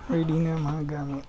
Ready na yung mga gamit.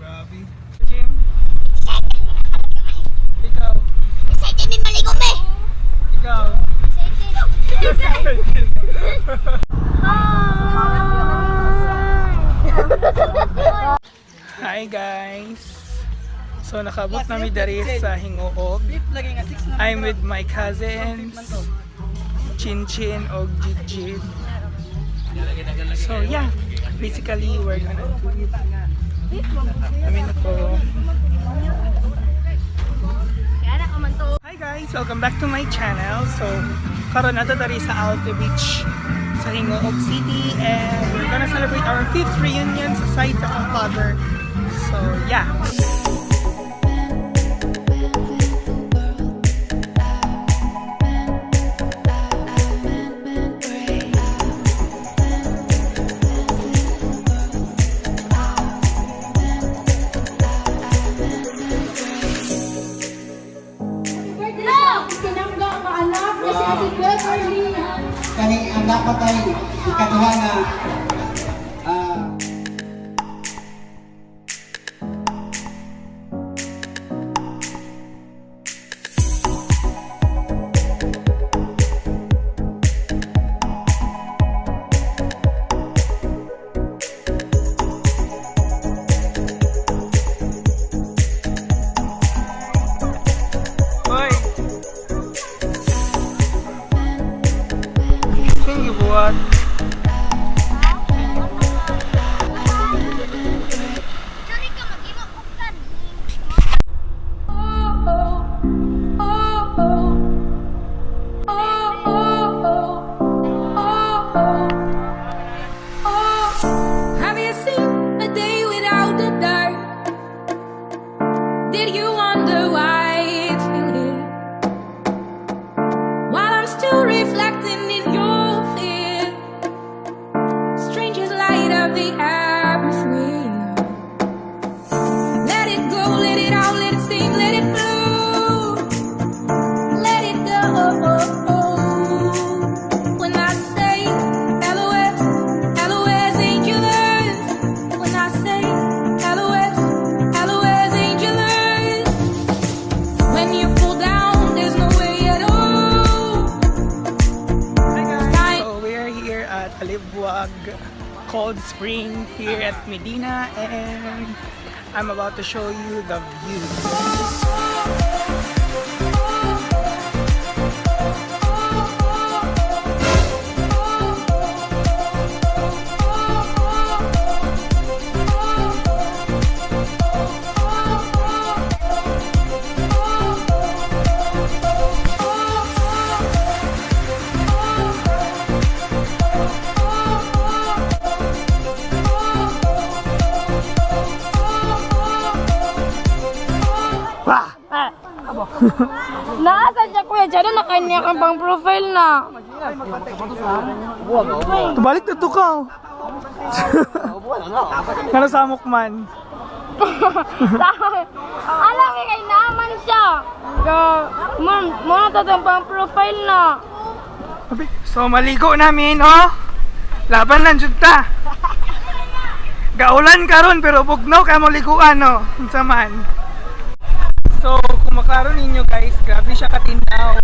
Grabe. Jim? Ikaw? Excited din maligo, me! Ikaw? Hi guys! So nakabot na mi dari sa Hingoog. I'm with my cousins, Chin Chin o Jijid. So yeah, basically we're gonna do Hi guys! Welcome back to my channel. So karon nato dari sa Alte Beach sa Hingoog City, and we're gonna celebrate our 5th reunion sa site sa akong father. So yeah. Kani ang dapat ay ikaduha na Buat Have you seen a day without the dark? Did you wonder why it's still here? While I'm still reflecting in your fear, strangers light up the atmosphere. Let it go, let it out, let it sing, let it flow. Let it go. When I say LOS, LOS ain't yours. When I say LOS, LOS ain't yours. When you fall down, there's no way at all. Hi guys! So we're here at Alibuag Cold Spring here at Medina, and I'm about to show you the view. Naasan siya, kuya? Diyan na kanya kang pang profile na. Balik na to ka! Kano samok man? Alam kay naman siya. Muna tatang pang profile na. So maligo namin, oh. Laban lang jud ta. Gaulan karon pero bugnaw kay mo liguan, no. Unsa man. So kung makaroon ninyo guys, grabe siya katinaw.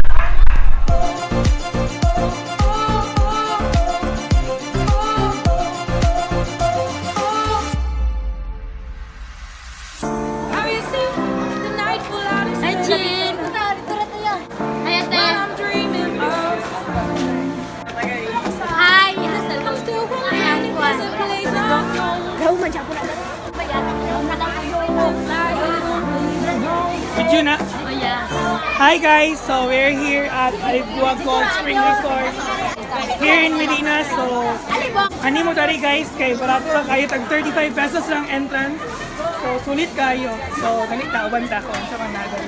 Have you seen the night full out of Hi, space? Chin. Hi, ate. What I'm dreaming of. Hi. I'm still wondering if there's a place I know. Did you na? Oh, yeah. Hi guys, so we're here at Alibua Gold Spring Resort here in Medina. So ani mo dari guys, kay barato lang kayo, tag 35 pesos lang entrance. So sulit kayo. So ganit tauban ta ko sa Manado.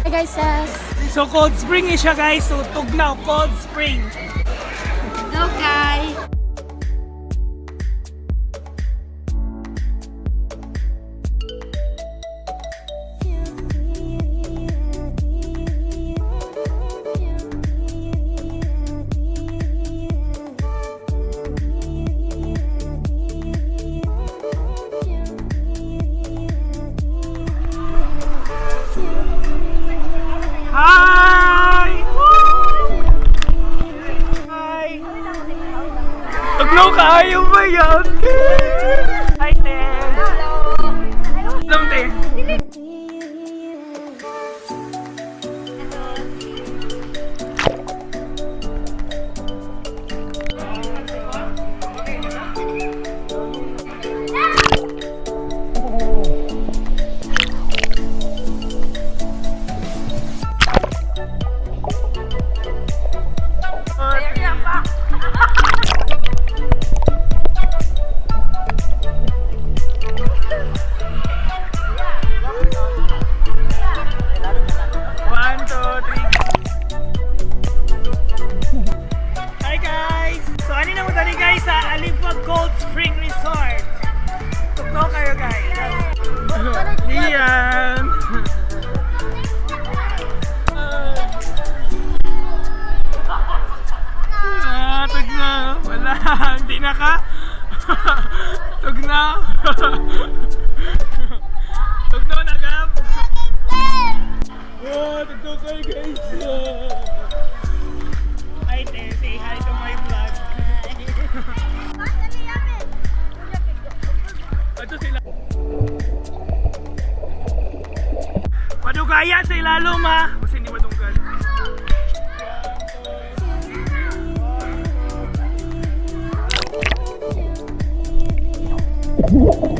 Hi, guys, sis. So Cold Spring is siya guys. So Tugnaw Cold Spring. Go, guys. Hi! Hi! Tugnaw kayo ba yan? Hi, te! Hello, te! One, two, three. Hi guys! So ano na mo tani guys sa Alibua Gold Spring Resort. Tugnaw kayo guys. Iyan! Tugnaw. Wala. Hindi na ka. Tugnaw. Tugnaw na gab. Oh, tugnaw kayo guys. Hi, te. Say hi to my vlog. Ito sila. Padugaya sa ilalom ha. Kasi hindi matungkal. Yan,